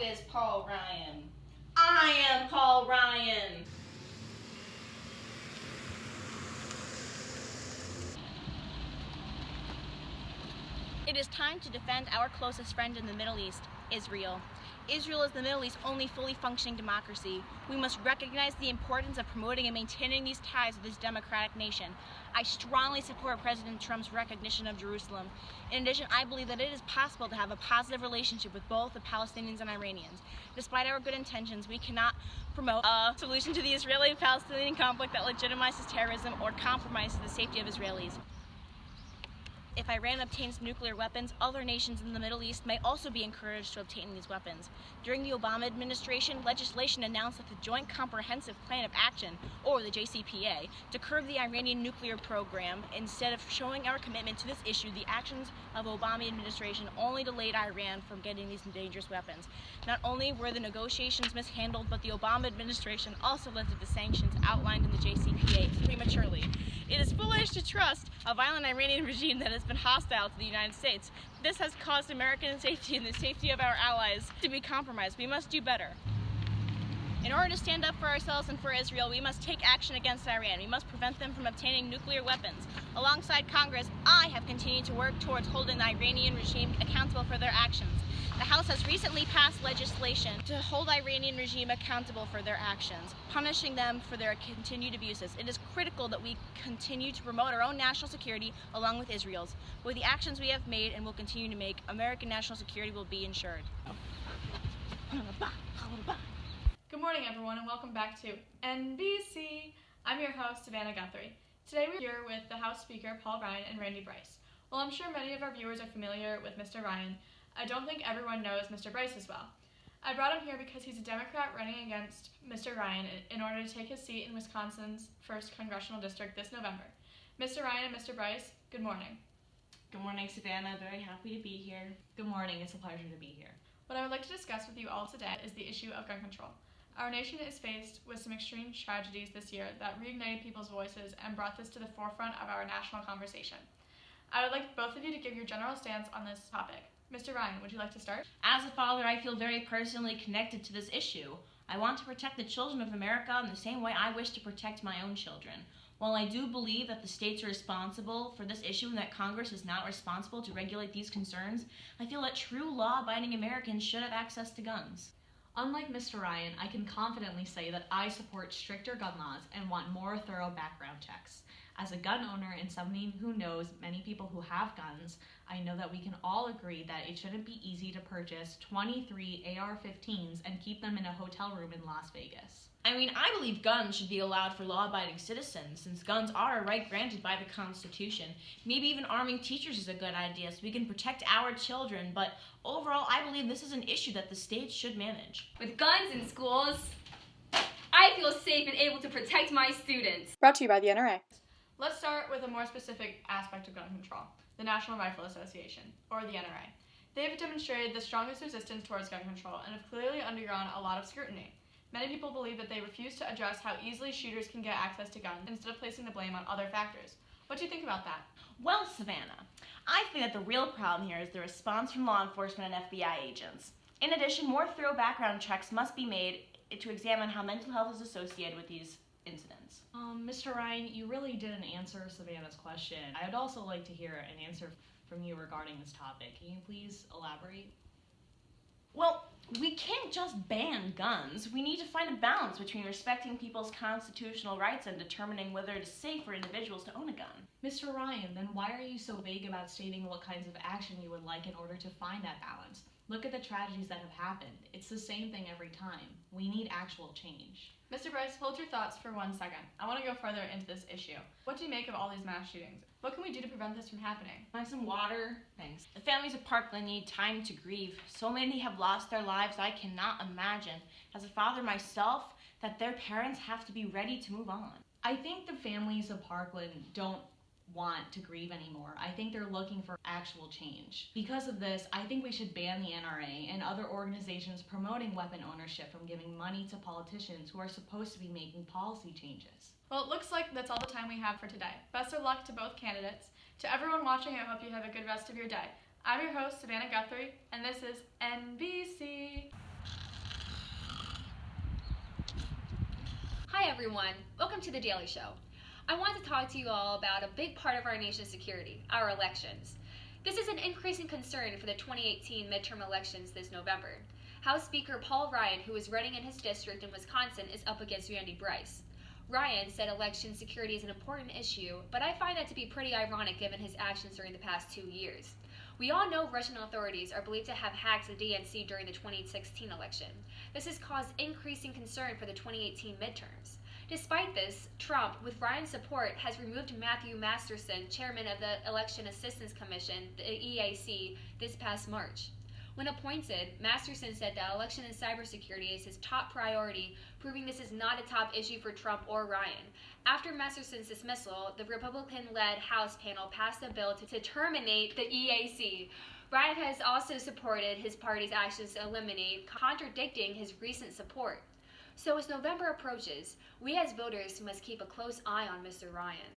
is Paul Ryan? I am Paul Ryan. It is time to defend our closest friend in the Middle East, Israel. Israel is the Middle East's only fully functioning democracy. We must recognize the importance of promoting and maintaining these ties with this democratic nation. I strongly support President Trump's recognition of Jerusalem. In addition, I believe that it is possible to have a positive relationship with both the Palestinians and Iranians. Despite our good intentions, we cannot promote a solution to the Israeli-Palestinian conflict that legitimizes terrorism or compromises the safety of Israelis. If Iran obtains nuclear weapons, other nations in the Middle East may also be encouraged to obtain these weapons. During the Obama administration, legislation announced that the Joint Comprehensive Plan of Action, or the JCPA, to curb the Iranian nuclear program. Instead of showing our commitment to this issue, the actions of the Obama administration only delayed Iran from getting these dangerous weapons. Not only were the negotiations mishandled, but the Obama administration also lifted the sanctions outlined in the JCPA prematurely. It is foolish to trust a violent Iranian regime that has been hostile to the United States. This has caused American safety and the safety of our allies to be compromised. We must do better. In order to stand up for ourselves and for Israel, we must take action against Iran. We must prevent them from obtaining nuclear weapons. Alongside Congress, I have continued to work towards holding the Iranian regime accountable for their actions. The House has recently passed legislation to hold the Iranian regime accountable for their actions, punishing them for their continued abuses. It is critical that we continue to promote our own national security along with Israel's. With the actions we have made and will continue to make, American national security will be ensured. Good morning, everyone, and welcome back to NBC. I'm your host, Savannah Guthrie. Today we're here with the House Speaker, Paul Ryan, and Randy Bryce. While I'm sure many of our viewers are familiar with Mr. Ryan, I don't think everyone knows Mr. Bryce as well. I brought him here because he's a Democrat running against Mr. Ryan in order to take his seat in Wisconsin's 1st Congressional District this November. Mr. Ryan and Mr. Bryce, good morning. Good morning, Savannah. Very happy to be here. Good morning. It's a pleasure to be here. What I would like to discuss with you all today is the issue of gun control. Our nation is faced with some extreme tragedies this year that reignited people's voices and brought this to the forefront of our national conversation. I would like both of you to give your general stance on this topic. Mr. Ryan, would you like to start? As a father, I feel very personally connected to this issue. I want to protect the children of America in the same way I wish to protect my own children. While I do believe that the states are responsible for this issue and that Congress is not responsible to regulate these concerns, I feel that true law-abiding Americans should have access to guns. Unlike Mr. Ryan, I can confidently say that I support stricter gun laws and want more thorough background checks. As a gun owner and somebody who knows many people who have guns, I know that we can all agree that it shouldn't be easy to purchase 23 AR-15s and keep them in a hotel room in Las Vegas. I mean, I believe guns should be allowed for law-abiding citizens, since guns are a right granted by the Constitution. Maybe even arming teachers is a good idea so we can protect our children, but overall, I believe this is an issue that the states should manage. With guns in schools, I feel safe and able to protect my students. Brought to you by the NRA. Let's start with a more specific aspect of gun control, the National Rifle Association, or the NRA. They have demonstrated the strongest resistance towards gun control and have clearly undergone a lot of scrutiny. Many people believe that they refuse to address how easily shooters can get access to guns instead of placing the blame on other factors. What do you think about that? Well, Savannah, I think that the real problem here is the response from law enforcement and FBI agents. In addition, more thorough background checks must be made to examine how mental health is associated with these incidents. Mr. Ryan, you really didn't answer Savannah's question. I would also like to hear an answer from you regarding this topic. Can you please elaborate? Well, we can't just ban guns. We need to find a balance between respecting people's constitutional rights and determining whether it is safe for individuals to own a gun. Mr. Ryan, then why are you so vague about stating what kinds of action you would like in order to find that balance? Look at the tragedies that have happened. It's the same thing every time. We need actual change. Mr. Bryce, hold your thoughts for 1 second. I want to go further into this issue. What do you make of all these mass shootings? What can we do to prevent this from happening? Find some water. Thanks. The families of Parkland need time to grieve. So many have lost their lives, I cannot imagine, as a father myself, that their parents have to be ready to move on. I think the families of Parkland don't want to grieve anymore. I think they're looking for actual change. Because of this, I think we should ban the NRA and other organizations promoting weapon ownership from giving money to politicians who are supposed to be making policy changes. Well, it looks like that's all the time we have for today. Best of luck to both candidates. To everyone watching, I hope you have a good rest of your day. I'm your host, Savannah Guthrie, and this is NBC. everyone. Welcome to The Daily Show. I want to talk to you all about a big part of our nation's security, our elections. This is an increasing concern for the 2018 midterm elections this November. House Speaker Paul Ryan, who is running in his district in Wisconsin, is up against Randy Bryce. Ryan said election security is an important issue, but I find that to be pretty ironic given his actions during the past 2 years. We all know Russian authorities are believed to have hacked the DNC during the 2016 election. This has caused increasing concern for the 2018 midterms. Despite this, Trump, with Ryan's support, has removed Matthew Masterson, chairman of the Election Assistance Commission, the EAC, this past March. When appointed, Masterson said that election and cybersecurity is his top priority, proving this is not a top issue for Trump or Ryan. After Masterson's dismissal, the Republican-led House panel passed a bill to terminate the EAC. Ryan has also supported his party's actions to eliminate, contradicting his recent support. So as November approaches, we as voters must keep a close eye on Mr. Ryan.